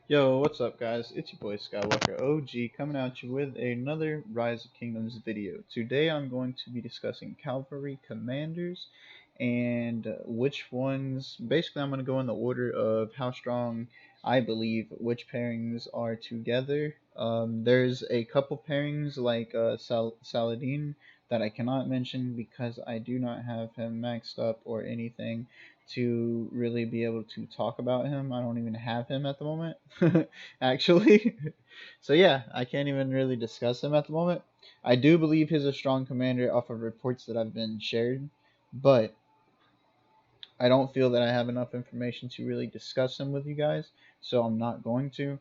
Yo, what's up, guys? It's your boy Skywalker OG coming at you with another Rise of Kingdoms video. Today I'm going to be discussing Cavalry Commanders and which ones. Basically, I'm going to go in the order of how strong I believe which pairings are together. There's a couple pairings like Saladin that I cannot mention because I do not have him maxed up or anything to really be able to talk about him. I don't even have him at the moment, actually. So yeah, I can't even really discuss him at the moment. I do believe he's a strong commander off of reports that have been shared, but I don't feel that I have enough information to really discuss him with you guys, so I'm not going to.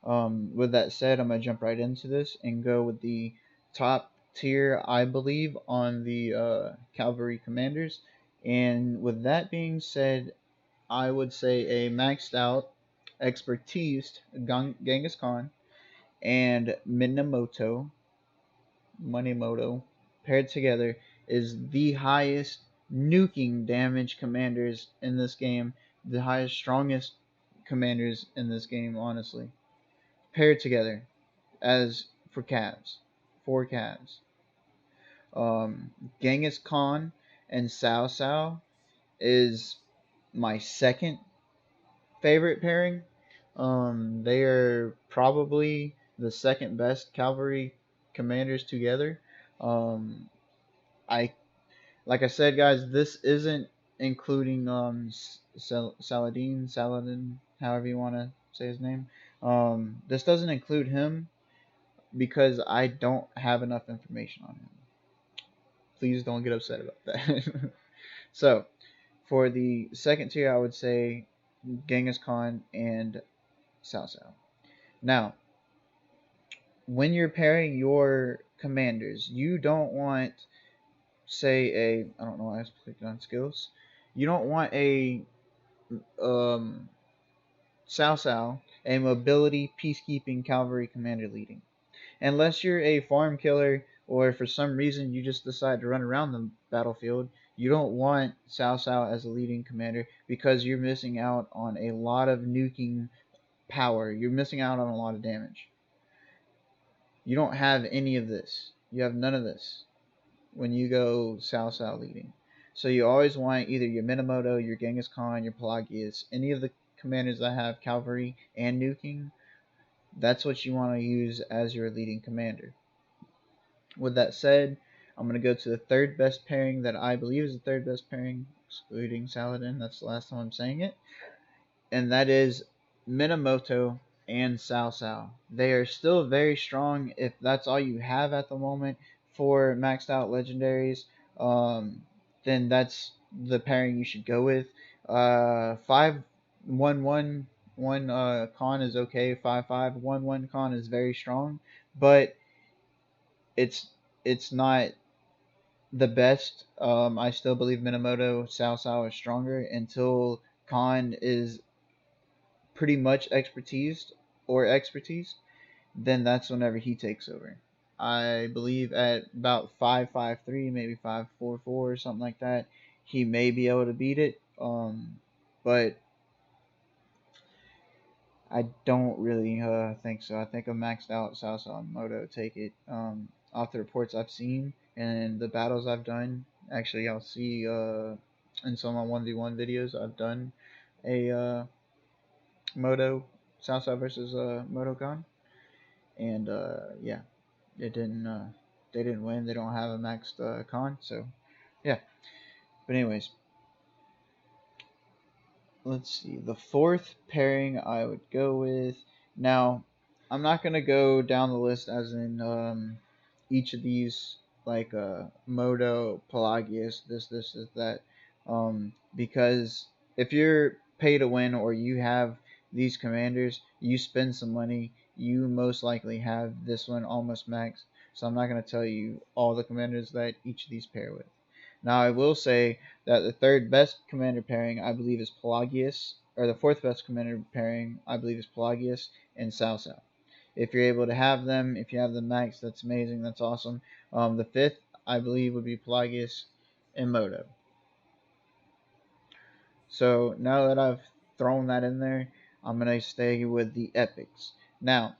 With that said, I'm gonna jump right into this and go with the top tier, I believe, on the cavalry commanders. And with that being said, I would say a maxed out expertise Genghis Khan and Moneymoto paired together is the highest nuking damage commanders in this game, the highest strongest commanders in this game, honestly. Paired together as for calves, four calves. Genghis Khan and Cao Cao is my second favorite pairing. They are probably the second best cavalry commanders together. Um, I like I said, guys, this isn't including Saladin, however you want to say his name. This doesn't include him because I don't have enough information on him. Please don't get upset about that. So, for the second tier, I would say Genghis Khan and Cao Cao. Now, when you're pairing your commanders, you don't want, say, I don't know why I clicked on skills. You don't want a um, Cao Cao, a mobility peacekeeping cavalry commander leading. Unless you're a farm killer or for some reason you just decide to run around the battlefield, you don't want Cao Cao as a leading commander because you're missing out on a lot of nuking power. You're missing out on a lot of damage. You don't have any of this. You have none of this when you go Cao Cao leading. So you always want either your Minamoto, your Genghis Khan, your Pelagius, any of the commanders that have cavalry and nuking. That's what you want to use as your leading commander. With that said, I'm going to go to the third best pairing that I believe is the third best pairing, excluding Saladin. That's the last time I'm saying it. And that is Minamoto and Cao Cao. They are still very strong if that's all you have at the moment for maxed out legendaries. Um, then that's the pairing you should go with. 5-1-1-1 Khan is okay. 5-5-1-1 Khan is very strong, but it's it's not the best. I still believe Minamoto Cao Cao is stronger until Khan is pretty much expertise, then that's whenever he takes over. I believe at about 5-5-3, maybe 5-4-4 or something like that, he may be able to beat it. But I don't really think so. I think a maxed out Cao Cao and Moto take it. Off the reports I've seen and the battles I've done, actually I'll see in some of my 1v1 videos I've done a Moto Cao Cao versus Motogon, and yeah, it didn't. They didn't win. They don't have a maxed con, so yeah. But anyways, let's see. The fourth pairing I would go with. Now, I'm not gonna go down the list as in each of these like Moto, Pelagius, this, that, because if you're pay to win or you have these commanders, you spend some money, you most likely have this one almost maxed. So I'm not gonna tell you all the commanders that each of these pair with. Now I will say that the third best commander pairing I believe is Pelagius, or the fourth best commander pairing I believe is Pelagius and Cao Cao. If you're able to have them, if you have them max, that's amazing, that's awesome. The fifth I believe would be Pelagius and Moto. So now that I've thrown that in there, I'm going to stay with the epics. Now,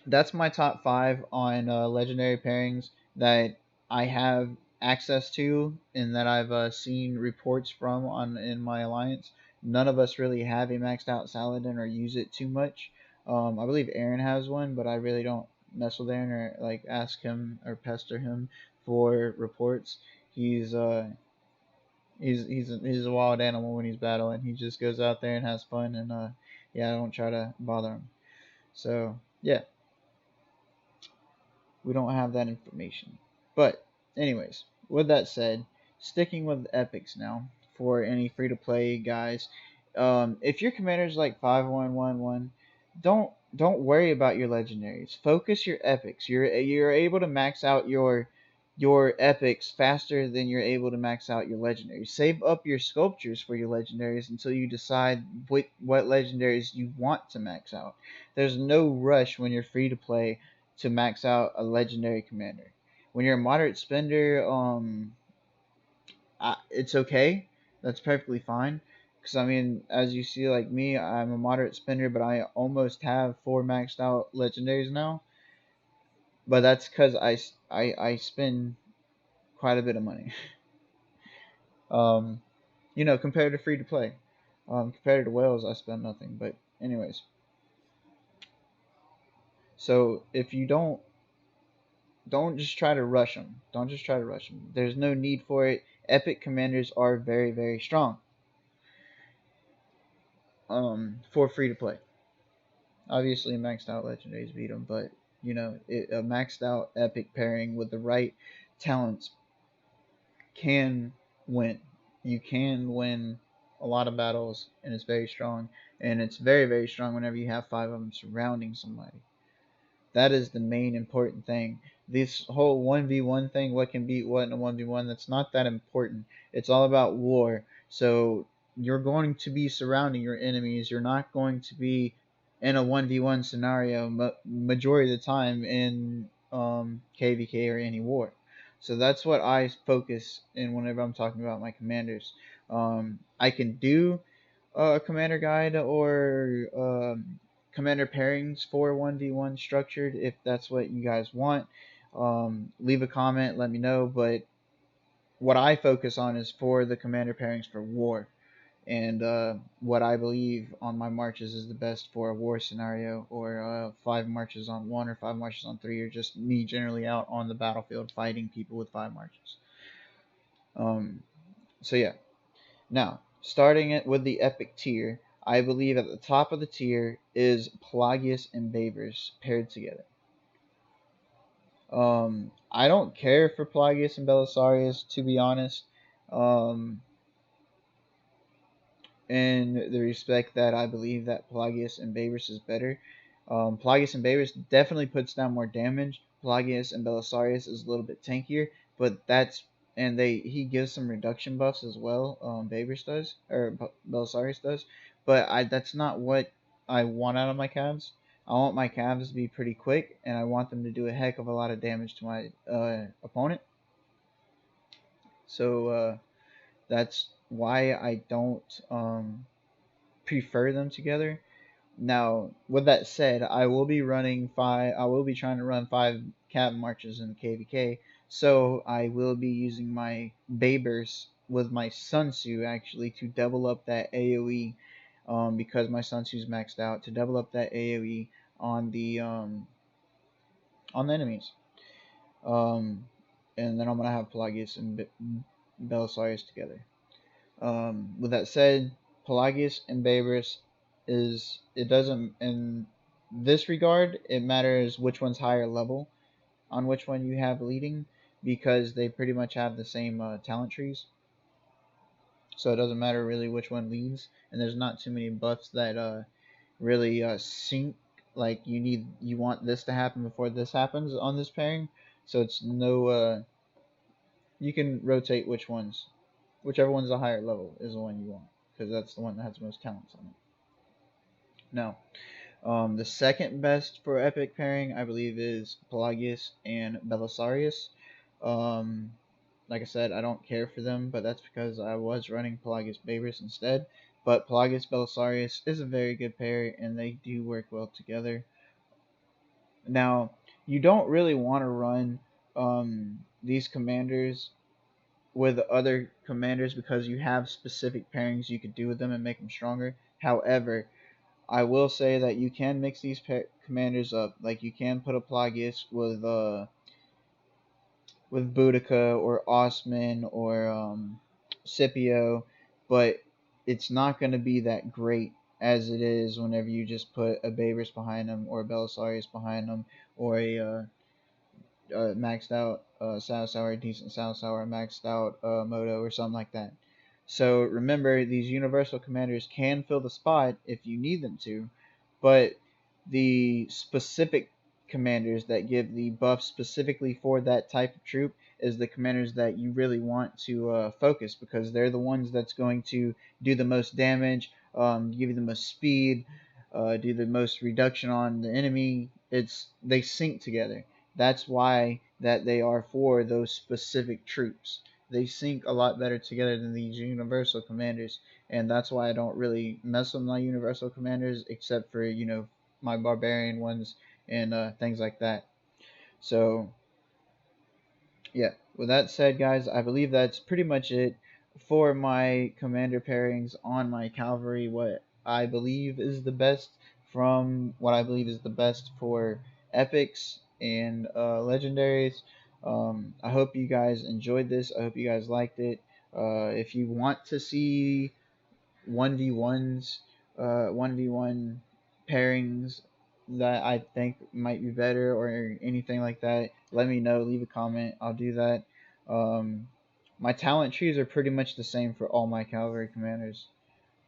that's my top 5 on legendary pairings that I have access to and that I've seen reports from on in my alliance. None of us really have a maxed out Saladin or use it too much. I believe Aaron has one, but I really don't mess with Aaron or like ask him or pester him for reports. He's he's a wild animal when he's battling. He just goes out there and has fun, and yeah, I don't try to bother him. So yeah, we don't have that information. But anyways, with that said, sticking with epics now for any free to play guys. If your commander's like 5111, don't worry about your legendaries. Focus your epics. You're able to max out your epics faster than you're able to max out your legendaries. Save up your sculptures for your legendaries until you decide what legendaries you want to max out. There's no rush when you're free to play to max out a legendary commander. When you're a moderate spender, it's okay. That's perfectly fine. Because I mean, as you see, like me, I'm a moderate spender, but I almost have 4 maxed out legendaries now. But that's because I spend quite a bit of money. um, compared to free to play. Compared to Wales, I spend nothing. But anyways, so if you don't just try to rush them. Don't just try to rush them. There's no need for it. Epic commanders are very, very strong. For free to play. Obviously, maxed out legendaries beat them, but a maxed out epic pairing with the right talents can win. You can win a lot of battles, and it's very strong. And it's very, very strong whenever you have 5 of them surrounding somebody. That is the main important thing. This whole 1v1 thing, what can beat what in a 1v1, that's not that important. It's all about war. So you're going to be surrounding your enemies. You're not going to be in a 1v1 scenario majority of the time in KVK or any war. So that's what I focus in whenever I'm talking about my commanders. I can do a commander guide or commander pairings for 1v1 structured if that's what you guys want. Leave a comment, let me know. But what I focus on is for the commander pairings for war. And what I believe on my marches is the best for a war scenario, or 5 marches on 1 or 5 marches on 3, or just me generally out on the battlefield fighting people with 5 marches. So yeah. Now, starting it with the epic tier, I believe at the top of the tier is Pelagius and Babers paired together. I don't care for Pelagius and Belisarius, to be honest. In the respect that I believe that Pelagius and Babers is better. Pelagius and Babers definitely puts down more damage. Pelagius and Belisarius is a little bit tankier, but he gives some reduction buffs as well. Babers does, or Belisarius does, but that's not what I want out of my calves. I want my calves to be pretty quick, and I want them to do a heck of a lot of damage to my opponent. So that's why I don't prefer them together. Now, with that said, I will be running 5. I will be trying to run 5 marches in the KVK. So I will be using my Babers with my Sun Tzu actually to double up that AOE. Because my Sun Tzu's maxed out, to double up that AOE on the enemies. And then I'm gonna have Pelagius and Belisarius together. With that said, Pelagius and Babers it doesn't, in this regard, it matters which one's higher level on which one you have leading, because they pretty much have the same talent trees. So it doesn't matter really which one leads, and there's not too many buffs that really sync. Like you want this to happen before this happens on this pairing, so it's no. You can rotate whichever one's a higher level is the one you want, because that's the one that has the most talents on it. Now, the second best for epic pairing, I believe, is Pelagius and Belisarius. Um, Like I said, I don't care for them, but that's because I was running Pelagius Babrus instead. But Pelagius Belisarius is a very good pair, and they do work well together. Now, you don't really want to run these commanders with other commanders because you have specific pairings you could do with them and make them stronger. However, I will say that you can mix these commanders up. Like you can put a Plagius with Boudica or Osman or Scipio, but it's not going to be that great as it is whenever you just put a Babrus behind them or a Belisarius behind them or a maxed out Sasauer, decent Sasauer, maxed out Moto or something like that. So remember, these universal commanders can fill the spot if you need them to, but the specific commanders that give the buff specifically for that type of troop is the commanders that you really want to focus, because they're the ones that's going to do the most damage, give you the most speed, do the most reduction on the enemy. They sync together. That's why that they are for those specific troops. They sync a lot better together than these universal commanders, and that's why I don't really mess with my universal commanders except for my barbarian ones and things like that. So yeah, with that said, guys, I believe that's pretty much it for my commander pairings on my cavalry. What I believe is the best from what I believe is the best for epics and legendaries. I hope you guys enjoyed this. I hope you guys liked it. If you want to see 1v1s, 1v1 pairings that I think might be better or anything like that, let me know. Leave a comment. I'll do that. Um, my talent trees are pretty much the same for all my cavalry commanders.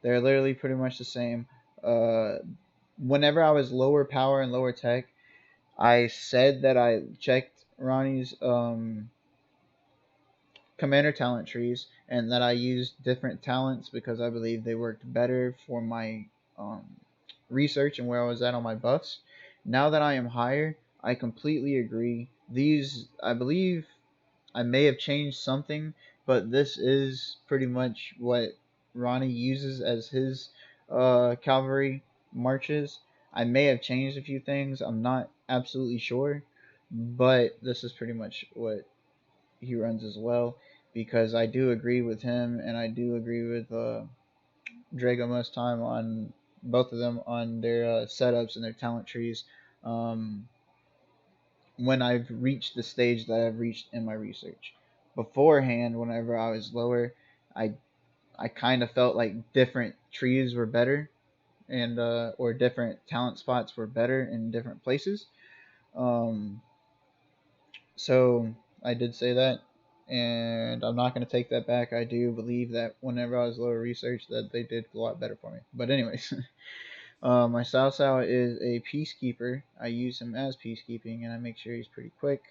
They're literally pretty much the same. Uh, Whenever I was lower power and lower tech, I said that I checked Ronnie's commander talent trees and that I used different talents because I believe they worked better for my um, research and where I was at on my buffs. Now that I am higher, I completely agree. These, I believe, I may have changed something, but this is pretty much what Ronnie uses as his cavalry marches. I may have changed a few things. I'm not absolutely sure, but this is pretty much what he runs as well, because I do agree with him and I do agree with Drago most time on both of them on their setups and their talent trees. Um, when I've reached the stage that I've reached in my research, beforehand, whenever I was lower, I I kind of felt like different trees were better and or different talent spots were better in different places. Um, So I did say that, and I'm not going to take that back. I do believe that whenever I was lower research, that they did a lot better for me. But anyways, my Sao Sao is a peacekeeper. I use him as peacekeeping, and I make sure he's pretty quick.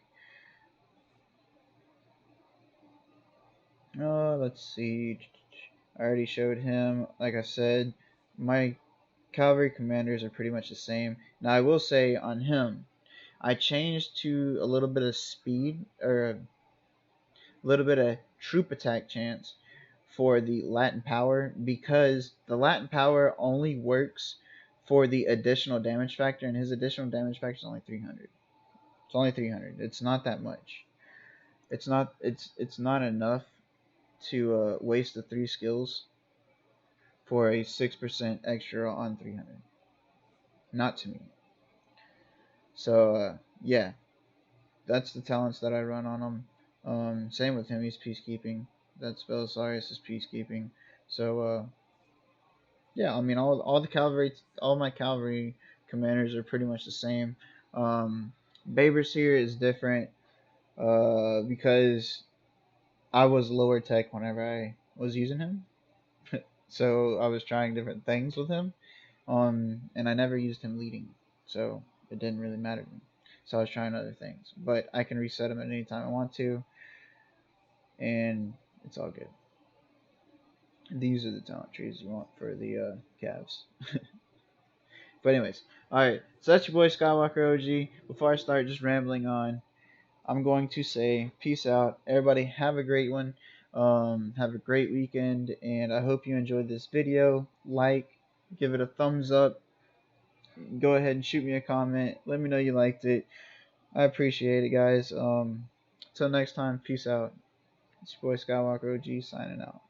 Let's see. I already showed him. Like I said, my cavalry commanders are pretty much the same. Now I will say on him, I changed to a little bit of speed or little bit of troop attack chance for the Latin power, because the Latin power only works for the additional damage factor, and his additional damage factor is only 300. It's only 300. It's not that much. It's not enough to waste the 3 skills for a 6% extra on 300. Not to me. So yeah, that's the talents that I run on him. Same with him. He's peacekeeping. That's Belisarius is peacekeeping. So yeah, I mean all my cavalry commanders are pretty much the same. Babrus here is different because I was lower tech whenever I was using him, so I was trying different things with him. And I never used him leading, so it didn't really matter to me. So I was trying other things, but I can reset him at any time I want to, and it's all good. These are the talent trees you want for the calves. But anyways, all right. So that's your boy Skywalker OG. Before I start just rambling on, I'm going to say peace out. Everybody have a great one. Have a great weekend, and I hope you enjoyed this video. Like, give it a thumbs up. Go ahead and shoot me a comment. Let me know you liked it. I appreciate it, guys. Till next time, peace out. It's your boy Skywalker OG signing out.